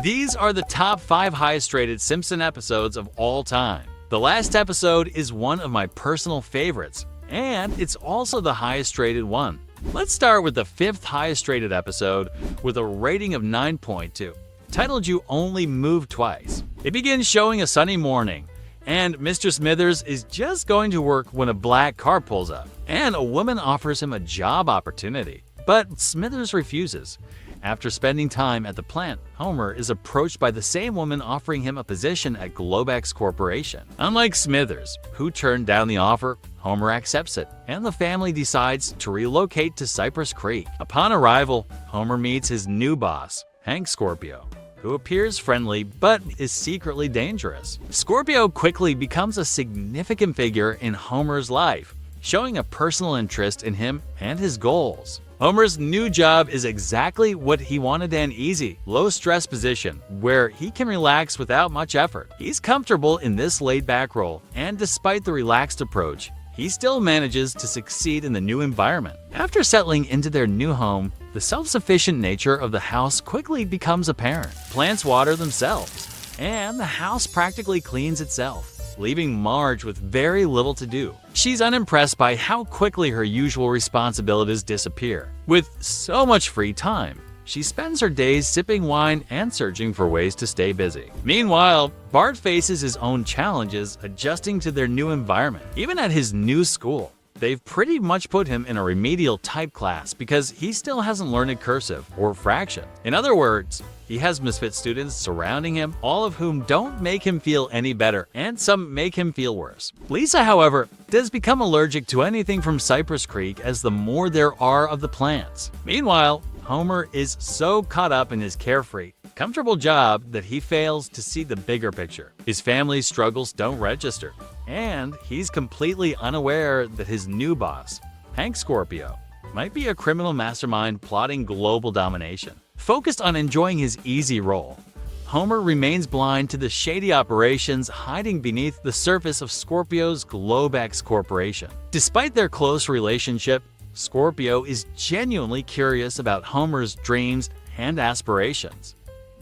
These are the top 5 highest rated Simpson episodes of all time. The last episode is one of my personal favorites, and it's also the highest rated one. Let's start with the 5th highest rated episode with a rating of 9.2, titled You Only Move Twice. It begins showing a sunny morning, and Mr. Smithers is just going to work when a black car pulls up, and a woman offers him a job opportunity. But Smithers refuses. After spending time at the plant, Homer is approached by the same woman offering him a position at Globex Corporation. Unlike Smithers, who turned down the offer, Homer accepts it, and the family decides to relocate to Cypress Creek. Upon arrival, Homer meets his new boss, Hank Scorpio, who appears friendly but is secretly dangerous. Scorpio quickly becomes a significant figure in Homer's life, showing a personal interest in him and his goals. Homer's new job is exactly what he wanted: an easy, low-stress position where he can relax without much effort. He's comfortable in this laid-back role, and despite the relaxed approach, he still manages to succeed in the new environment. After settling into their new home, the self-sufficient nature of the house quickly becomes apparent. Plants water themselves, and the house practically cleans itself, leaving Marge with very little to do. She's unimpressed by how quickly her usual responsibilities disappear. With so much free time, she spends her days sipping wine and searching for ways to stay busy. Meanwhile, Bart faces his own challenges adjusting to their new environment. Even at his new school, they've pretty much put him in a remedial type class because he still hasn't learned cursive or fraction. In other words, he has misfit students surrounding him, all of whom don't make him feel any better, and some make him feel worse. Lisa, however, does become allergic to anything from Cypress Creek as the more there are of the plants. Meanwhile, Homer is so caught up in his carefree, comfortable job that he fails to see the bigger picture. His family's struggles don't register, and he's completely unaware that his new boss, Hank Scorpio, might be a criminal mastermind plotting global domination. Focused on enjoying his easy role, Homer remains blind to the shady operations hiding beneath the surface of Scorpio's Globex Corporation. Despite their close relationship, Scorpio is genuinely curious about Homer's dreams and aspirations.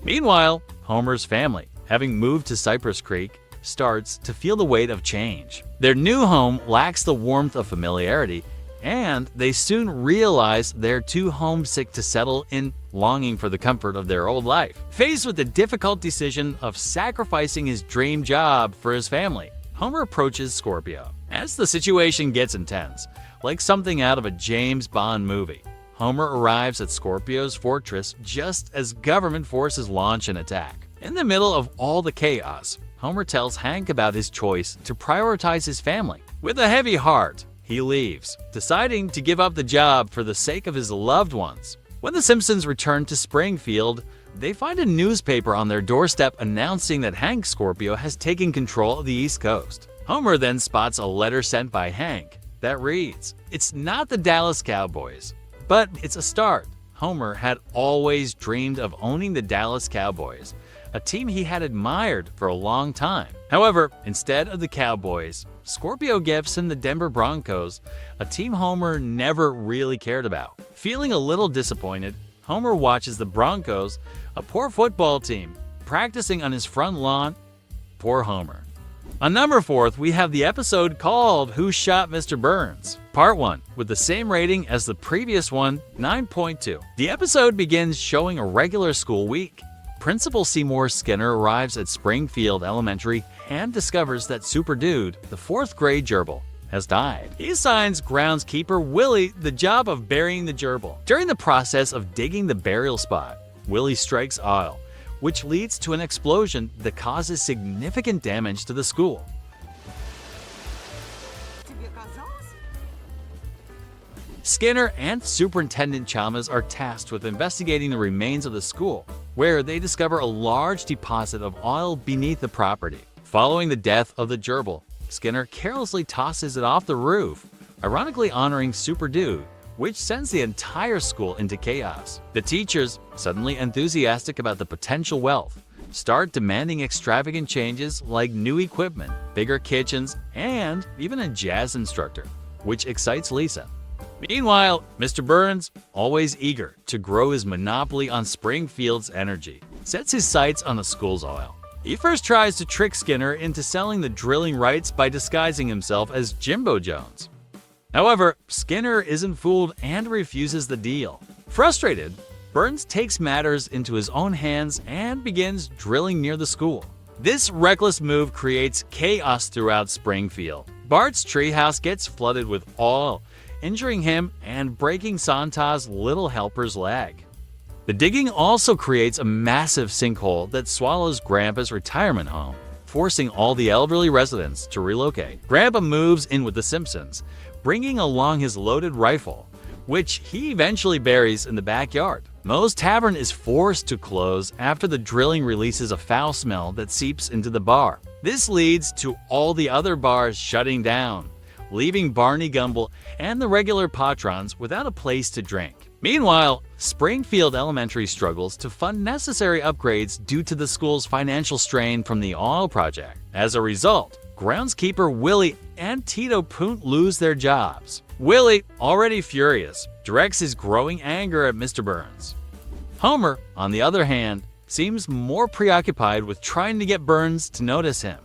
Meanwhile, Homer's family, having moved to Cypress Creek, starts to feel the weight of change. Their new home lacks the warmth of familiarity, and they soon realize they're too homesick to settle in, longing for the comfort of their old life. Faced with the difficult decision of sacrificing his dream job for his family, Homer approaches Scorpio. As the situation gets intense, like something out of a James Bond movie, Homer arrives at Scorpio's fortress just as government forces launch an attack. In the middle of all the chaos, Homer tells Hank about his choice to prioritize his family. With a heavy heart, he leaves, deciding to give up the job for the sake of his loved ones. When the Simpsons return to Springfield, they find a newspaper on their doorstep announcing that Hank Scorpio has taken control of the East Coast. Homer then spots a letter sent by Hank that reads, "It's not the Dallas Cowboys, but it's a start." Homer had always dreamed of owning the Dallas Cowboys, a team he had admired for a long time. However, instead of the Cowboys, Scorpio gives him the Denver Broncos, a team Homer never really cared about. Feeling a little disappointed, Homer watches the Broncos, a poor football team, practicing on his front lawn. Poor Homer. On number 4, we have the episode called Who Shot Mr. Burns? Part 1, with the same rating as the previous one, 9.2. The episode begins showing a regular school week. Principal Seymour Skinner arrives at Springfield Elementary and discovers that Super Dude, the 4th grade gerbil, has died. He assigns groundskeeper Willie the job of burying the gerbil. During the process of digging the burial spot, Willie strikes oil, which leads to an explosion that causes significant damage to the school. Skinner and Superintendent Chalmers are tasked with investigating the remains of the school, where they discover a large deposit of oil beneath the property. Following the death of the gerbil, Skinner carelessly tosses it off the roof, ironically honoring Super Dude, which sends the entire school into chaos. The teachers, suddenly enthusiastic about the potential wealth, start demanding extravagant changes like new equipment, bigger kitchens, and even a jazz instructor, which excites Lisa. Meanwhile, Mr. Burns, always eager to grow his monopoly on Springfield's energy, sets his sights on the school's oil. He first tries to trick Skinner into selling the drilling rights by disguising himself as Jimbo Jones. However, Skinner isn't fooled and refuses the deal. Frustrated, Burns takes matters into his own hands and begins drilling near the school. This reckless move creates chaos throughout Springfield. Bart's treehouse gets flooded with oil, injuring him and breaking Santa's little helper's leg. The digging also creates a massive sinkhole that swallows Grandpa's retirement home, forcing all the elderly residents to relocate. Grandpa moves in with the Simpsons, bringing along his loaded rifle, which he eventually buries in the backyard. Moe's Tavern is forced to close after the drilling releases a foul smell that seeps into the bar. This leads to all the other bars shutting down, leaving Barney Gumble and the regular patrons without a place to drink. Meanwhile, Springfield Elementary struggles to fund necessary upgrades due to the school's financial strain from the oil project. As a result, groundskeeper Willie and Tito Punt lose their jobs. Willie, already furious, directs his growing anger at Mr. Burns. Homer, on the other hand, seems more preoccupied with trying to get Burns to notice him.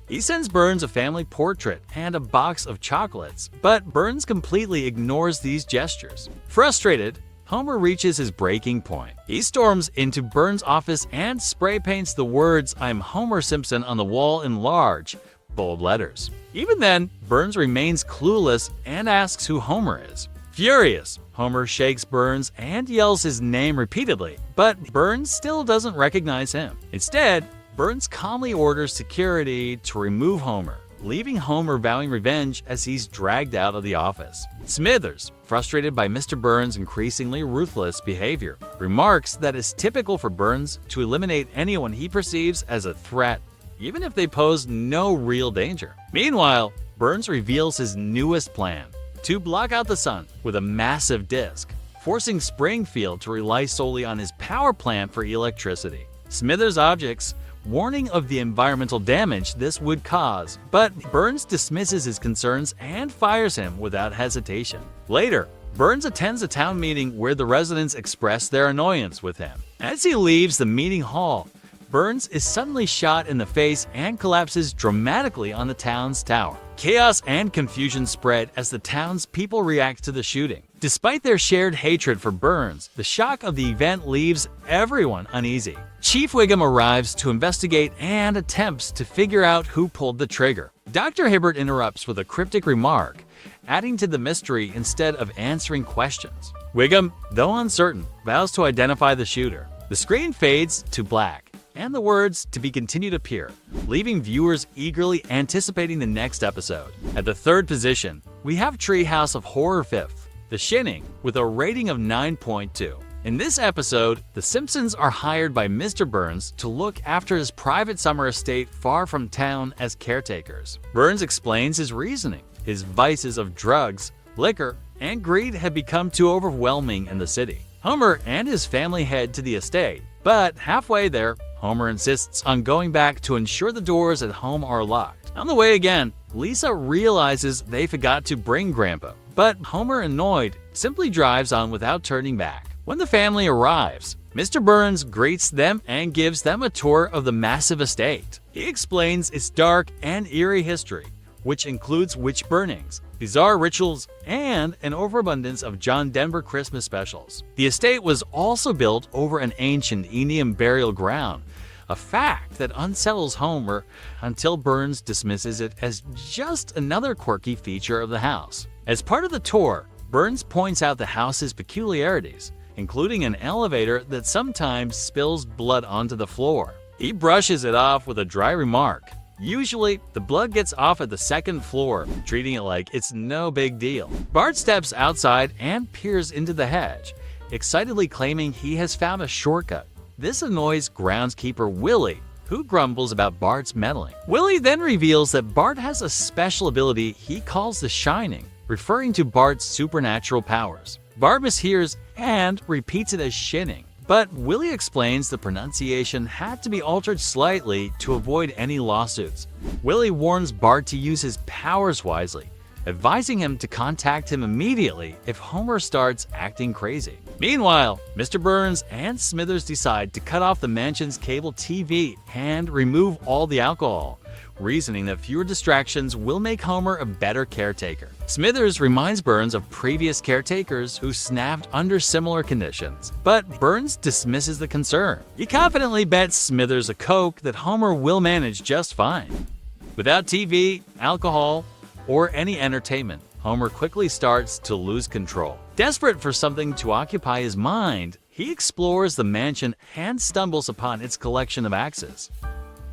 He sends Burns a family portrait and a box of chocolates, but Burns completely ignores these gestures. Frustrated, Homer reaches his breaking point. He storms into Burns' office and spray paints the words "I'm Homer Simpson" on the wall in large, bold letters. Even then, Burns remains clueless and asks who Homer is. Furious, Homer shakes Burns and yells his name repeatedly, but Burns still doesn't recognize him. Instead, Burns calmly orders security to remove Homer, leaving Homer vowing revenge as he's dragged out of the office. Smithers, frustrated by Mr. Burns' increasingly ruthless behavior, remarks that it's typical for Burns to eliminate anyone he perceives as a threat, even if they pose no real danger. Meanwhile, Burns reveals his newest plan: to block out the sun with a massive disc, forcing Springfield to rely solely on his power plant for electricity. Smithers objects, warning of the environmental damage this would cause, but Burns dismisses his concerns and fires him without hesitation. Later, Burns attends a town meeting where the residents express their annoyance with him. As he leaves the meeting hall, Burns is suddenly shot in the face and collapses dramatically on the town's tower. Chaos and confusion spread as the townspeople react to the shooting. Despite their shared hatred for Burns, the shock of the event leaves everyone uneasy. Chief Wiggum arrives to investigate and attempts to figure out who pulled the trigger. Dr. Hibbert interrupts with a cryptic remark, adding to the mystery instead of answering questions. Wiggum, though uncertain, vows to identify the shooter. The screen fades to black, and the words "to be continued" appear, leaving viewers eagerly anticipating the next episode. At the third position, we have Treehouse of Horror 5th, The Shinning, with a rating of 9.2. In this episode, the Simpsons are hired by Mr. Burns to look after his private summer estate far from town as caretakers. Burns explains his reasoning. His vices of drugs, liquor, and greed have become too overwhelming in the city. Homer and his family head to the estate, but halfway there, Homer insists on going back to ensure the doors at home are locked. On the way again, Lisa realizes they forgot to bring Grandpa, but Homer, annoyed, simply drives on without turning back. When the family arrives, Mr. Burns greets them and gives them a tour of the massive estate. He explains its dark and eerie history, which includes witch burnings, bizarre rituals, and an overabundance of John Denver Christmas specials. The estate was also built over an ancient Indian burial ground, a fact that unsettles Homer until Burns dismisses it as just another quirky feature of the house. As part of the tour, Burns points out the house's peculiarities, including an elevator that sometimes spills blood onto the floor. He brushes it off with a dry remark. Usually, the blood gets off at the second floor, treating it like it's no big deal. Bart steps outside and peers into the hedge, excitedly claiming he has found a shortcut. This annoys groundskeeper Willie, who grumbles about Bart's meddling. Willie then reveals that Bart has a special ability he calls the Shinning, referring to Bart's supernatural powers. Bart mishears and repeats it as Shinning, but Willie explains the pronunciation had to be altered slightly to avoid any lawsuits. Willie warns Bart to use his powers wisely, advising him to contact him immediately if Homer starts acting crazy. Meanwhile, Mr. Burns and Smithers decide to cut off the mansion's cable TV and remove all the alcohol, reasoning that fewer distractions will make Homer a better caretaker. Smithers reminds Burns of previous caretakers who snapped under similar conditions, but Burns dismisses the concern. He confidently bets Smithers a Coke that Homer will manage just fine. Without TV, alcohol, or any entertainment, Homer quickly starts to lose control. Desperate for something to occupy his mind, he explores the mansion and stumbles upon its collection of axes.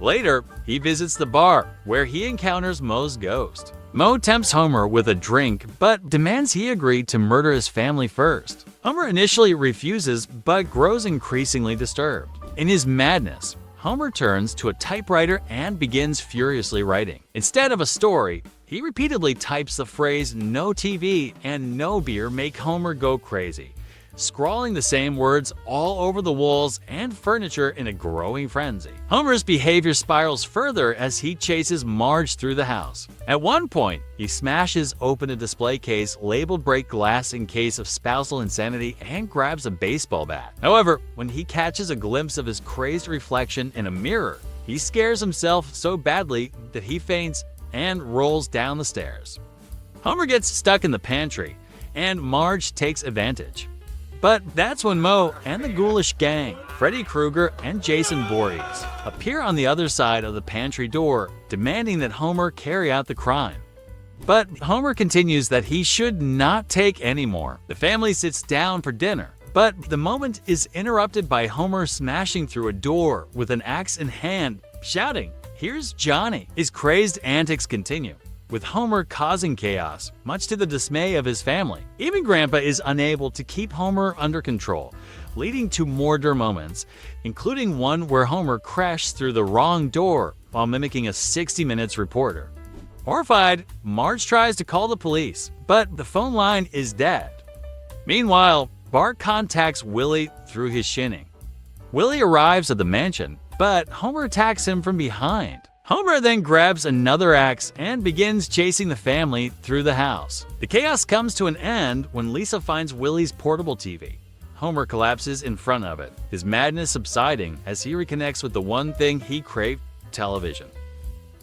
Later, he visits the bar, where he encounters Moe's ghost. Moe tempts Homer with a drink, but demands he agree to murder his family first. Homer initially refuses, but grows increasingly disturbed. In his madness, Homer turns to a typewriter and begins furiously writing. Instead of a story, he repeatedly types the phrase "no TV" and "no beer" make Homer go crazy, scrawling the same words all over the walls and furniture in a growing frenzy. Homer's behavior spirals further as he chases Marge through the house. At one point, he smashes open a display case labeled "break glass in case of spousal insanity" and grabs a baseball bat. However, when he catches a glimpse of his crazed reflection in a mirror, he scares himself so badly that he faints and rolls down the stairs. Homer gets stuck in the pantry, and Marge takes advantage. But that's when Moe and the ghoulish gang, Freddy Krueger and Jason Voorhees, appear on the other side of the pantry door, demanding that Homer carry out the crime. But Homer continues that he should not take any more. The family sits down for dinner, but the moment is interrupted by Homer smashing through a door with an axe in hand, shouting, "Here's Johnny!" His crazed antics continue, with Homer causing chaos, much to the dismay of his family. Even Grandpa is unable to keep Homer under control, leading to more moments, including one where Homer crashed through the wrong door while mimicking a 60 Minutes reporter. Horrified, Marge tries to call the police, but the phone line is dead. Meanwhile, Bart contacts Willie through his Shinning. Willie arrives at the mansion, but Homer attacks him from behind. Homer then grabs another axe and begins chasing the family through the house. The chaos comes to an end when Lisa finds Willie's portable TV. Homer collapses in front of it, his madness subsiding as he reconnects with the one thing he craved: television.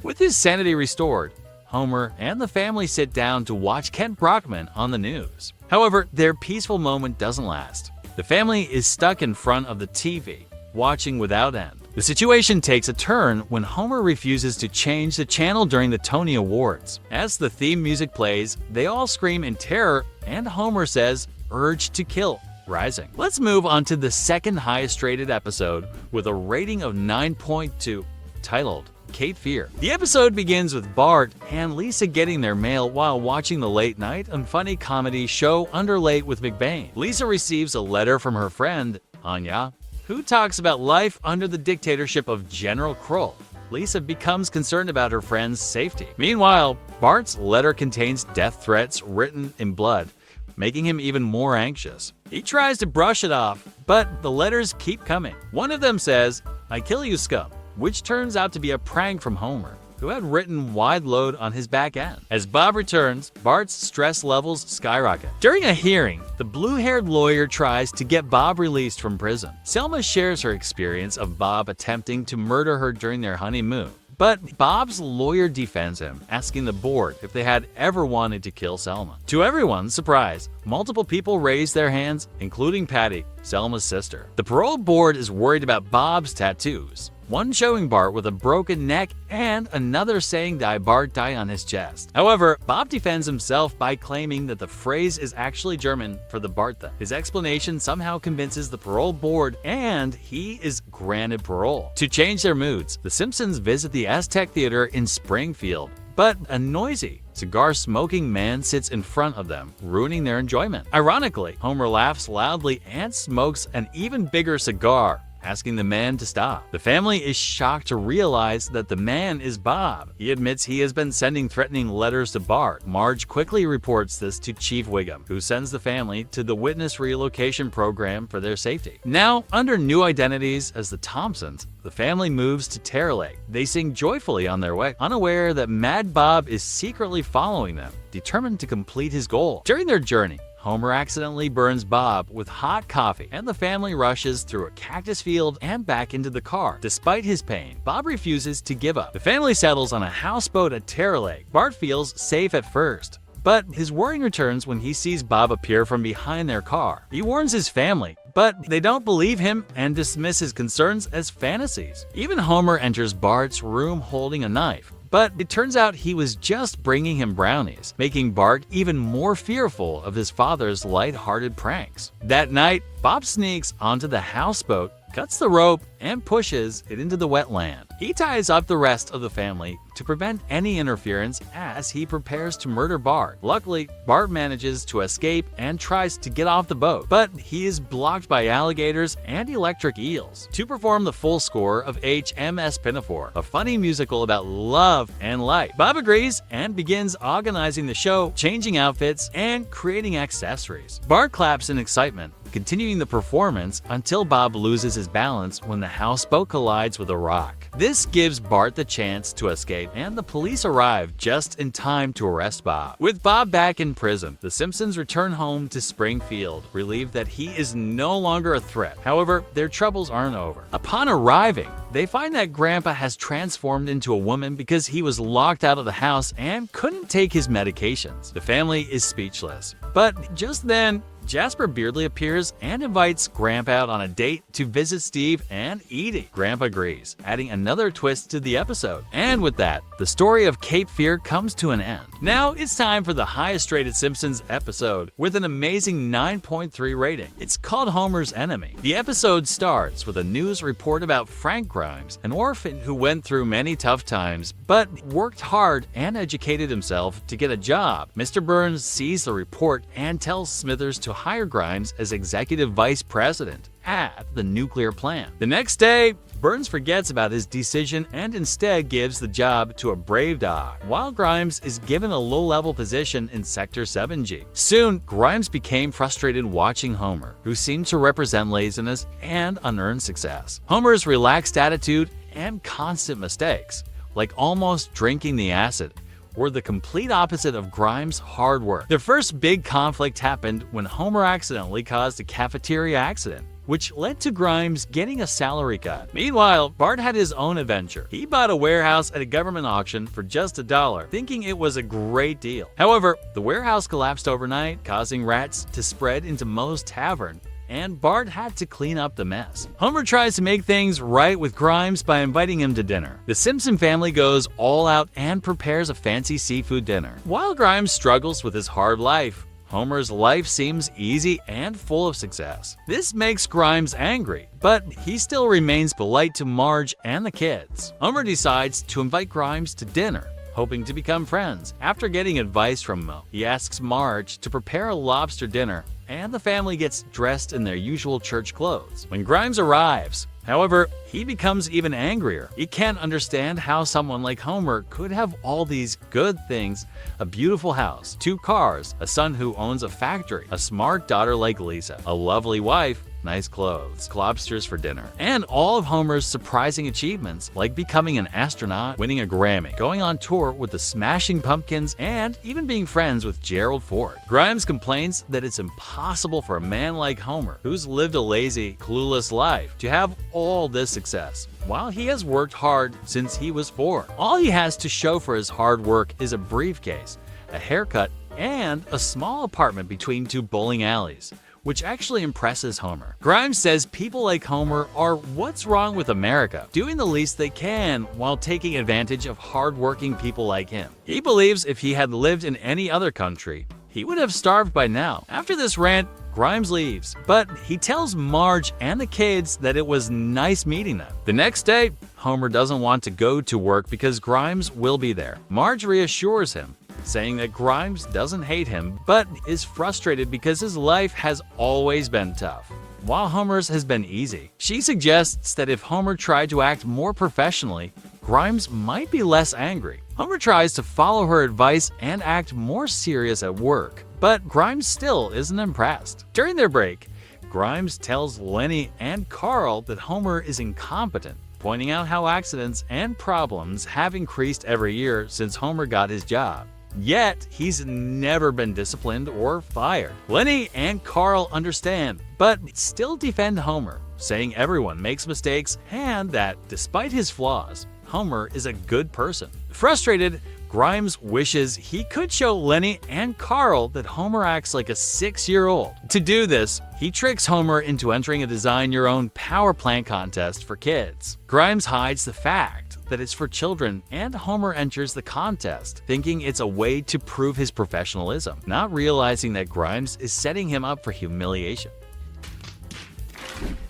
With his sanity restored, Homer and the family sit down to watch Kent Brockman on the news. However, their peaceful moment doesn't last. The family is stuck in front of the TV, watching without end. The situation takes a turn when Homer refuses to change the channel during the Tony Awards. As the theme music plays, they all scream in terror, and Homer says, "Urge to kill," rising. Let's move on to the second highest rated episode with a rating of 9.2, titled Cape Feare. The episode begins with Bart and Lisa getting their mail while watching the late-night and funny comedy show Under Late with McBain. Lisa receives a letter from her friend, Anya, who talks about life under the dictatorship of General Kroll. Lisa becomes concerned about her friend's safety. Meanwhile, Bart's letter contains death threats written in blood, making him even more anxious. He tries to brush it off, but the letters keep coming. One of them says, "I kill you, scum," which turns out to be a prank from Homer, who had written "wide load" on his back end. As Bob returns, Bart's stress levels skyrocket. During a hearing, the blue-haired lawyer tries to get Bob released from prison. Selma shares her experience of Bob attempting to murder her during their honeymoon, but Bob's lawyer defends him, asking the board if they had ever wanted to kill Selma. To everyone's surprise, multiple people raise their hands, including Patty, Selma's sister. The parole board is worried about Bob's tattoos, one showing Bart with a broken neck and another saying "Die Bart Die" on his chest. However, Bob defends himself by claiming that the phrase is actually German for the Bart thing. His explanation somehow convinces the parole board, and he is granted parole. To change their moods, the Simpsons visit the Aztec Theater in Springfield, but a noisy, cigar-smoking man sits in front of them, ruining their enjoyment. Ironically, Homer laughs loudly and smokes an even bigger cigar, asking the man to stop. The family is shocked to realize that the man is Bob. He admits he has been sending threatening letters to Bart. Marge quickly reports this to Chief Wiggum, who sends the family to the witness relocation program for their safety. Now, under new identities as the Thompsons, the family moves to Terror Lake. They sing joyfully on their way, unaware that Mad Bob is secretly following them, determined to complete his goal. During their journey, Homer accidentally burns Bob with hot coffee, and the family rushes through a cactus field and back into the car. Despite his pain, Bob refuses to give up. The family settles on a houseboat at Terror Lake. Bart feels safe at first, but his worrying returns when he sees Bob appear from behind their car. He warns his family, but they don't believe him and dismiss his concerns as fantasies. Even Homer enters Bart's room holding a knife, but it turns out he was just bringing him brownies, making Bart even more fearful of his father's light-hearted pranks. That night, Bob sneaks onto the houseboat, cuts the rope, and pushes it into the wetland. He ties up the rest of the family to prevent any interference as he prepares to murder Bart. Luckily, Bart manages to escape and tries to get off the boat, but he is blocked by alligators and electric eels. To perform the full score of HMS Pinafore, a funny musical about love and light, Bob agrees and begins organizing the show, changing outfits, and creating accessories. Bart claps in excitement, continuing the performance until Bob loses his balance when the houseboat collides with a rock. This gives Bart the chance to escape, and the police arrive just in time to arrest Bob. With Bob back in prison, the Simpsons return home to Springfield, relieved that he is no longer a threat. However, their troubles aren't over. Upon arriving, they find that Grandpa has transformed into a woman because he was locked out of the house and couldn't take his medications. The family is speechless. But just then, Jasper Beardley appears and invites Grandpa out on a date to visit Steve and Edie. Grandpa agrees, adding another twist to the episode. And with that, the story of Cape Fear comes to an end. Now it's time for the highest rated Simpsons episode with an amazing 9.3 rating. It's called Homer's Enemy. The episode starts with a news report about Frank Grimes, an orphan who went through many tough times but worked hard and educated himself to get a job. Mr. Burns sees the report and tells Smithers to hire Grimes as executive vice president at the nuclear plant. The next day, Burns forgets about his decision and instead gives the job to a brave dog, while Grimes is given a low-level position in Sector 7G. Soon, Grimes became frustrated watching Homer, who seemed to represent laziness and unearned success. Homer's relaxed attitude and constant mistakes, like almost drinking the acid, were the complete opposite of Grimes' hard work. Their first big conflict happened when Homer accidentally caused a cafeteria accident, which led to Grimes getting a salary cut. Meanwhile, Bart had his own adventure. He bought a warehouse at a government auction for just $1, thinking it was a great deal. However, the warehouse collapsed overnight, causing rats to spread into Moe's Tavern, and Bart had to clean up the mess. Homer tries to make things right with Grimes by inviting him to dinner. The Simpson family goes all out and prepares a fancy seafood dinner. While Grimes struggles with his hard life, Homer's life seems easy and full of success. This makes Grimes angry, but he still remains polite to Marge and the kids. Homer decides to invite Grimes to dinner, hoping to become friends. After getting advice from Moe, he asks Marge to prepare a lobster dinner, and the family gets dressed in their usual church clothes. When Grimes arrives, however, he becomes even angrier. He can't understand how someone like Homer could have all these good things: a beautiful house, 2 cars, a son who owns a factory, a smart daughter like Lisa, a lovely wife, nice clothes, lobsters for dinner, and all of Homer's surprising achievements like becoming an astronaut, winning a Grammy, going on tour with the Smashing Pumpkins, and even being friends with Gerald Ford. Grimes complains that it's impossible for a man like Homer, who's lived a lazy, clueless life, to have all this success, while he has worked hard since he was 4. All he has to show for his hard work is a briefcase, a haircut, and a small apartment between 2 bowling alleys, which actually impresses Homer. Grimes says people like Homer are what's wrong with America, doing the least they can while taking advantage of hardworking people like him. He believes if he had lived in any other country, he would have starved by now. After this rant, Grimes leaves, but he tells Marge and the kids that it was nice meeting them. The next day, Homer doesn't want to go to work because Grimes will be there. Marge reassures him, saying that Grimes doesn't hate him, but is frustrated because his life has always been tough, while Homer's has been easy. She suggests that if Homer tried to act more professionally, Grimes might be less angry. Homer tries to follow her advice and act more serious at work, but Grimes still isn't impressed. During their break, Grimes tells Lenny and Carl that Homer is incompetent, pointing out how accidents and problems have increased every year since Homer got his job. Yet, he's never been disciplined or fired. Lenny and Carl understand, but still defend Homer, saying everyone makes mistakes and that, despite his flaws, Homer is a good person. Frustrated, Grimes wishes he could show Lenny and Carl that Homer acts like a 6-year-old. To do this, he tricks Homer into entering a design-your-own power plant contest for kids. Grimes hides the fact that it's for children, and Homer enters the contest, thinking it's a way to prove his professionalism, not realizing that Grimes is setting him up for humiliation.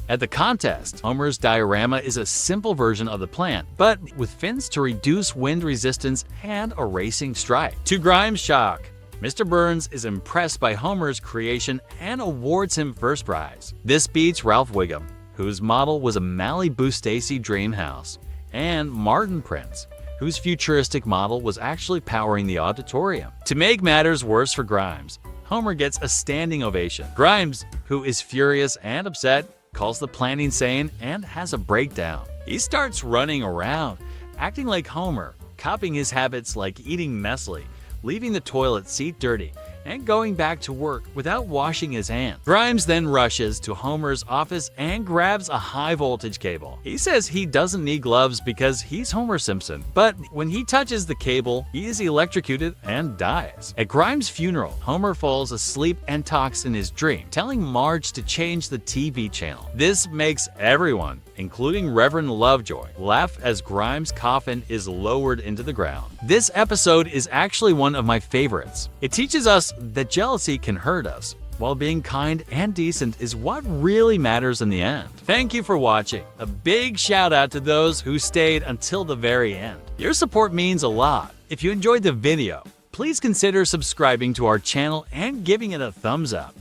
At the contest, Homer's diorama is a simple version of the plant, but with fins to reduce wind resistance and a racing strike. To Grimes' shock, Mr. Burns is impressed by Homer's creation and awards him first prize. This beats Ralph Wiggum, whose model was a Malibu Stacy dream house, and Martin Prince, whose futuristic model was actually powering the auditorium. To make matters worse for Grimes, Homer gets a standing ovation. Grimes, who is furious and upset, calls the plant insane and has a breakdown. He starts running around, acting like Homer, copying his habits like eating Nestle, leaving the toilet seat dirty, and going back to work without washing his hands. Grimes then rushes to Homer's office and grabs a high-voltage cable. He says he doesn't need gloves because he's Homer Simpson, but when he touches the cable, he is electrocuted and dies. At Grimes' funeral, Homer falls asleep and talks in his dream, telling Marge to change the TV channel. This makes everyone, including Reverend Lovejoy, laugh as Grimes' coffin is lowered into the ground. This episode is actually one of my favorites. It teaches us that jealousy can hurt us, while being kind and decent is what really matters in the end. Thank you for watching. A big shout out to those who stayed until the very end. Your support means a lot. If you enjoyed the video, please consider subscribing to our channel and giving it a thumbs up.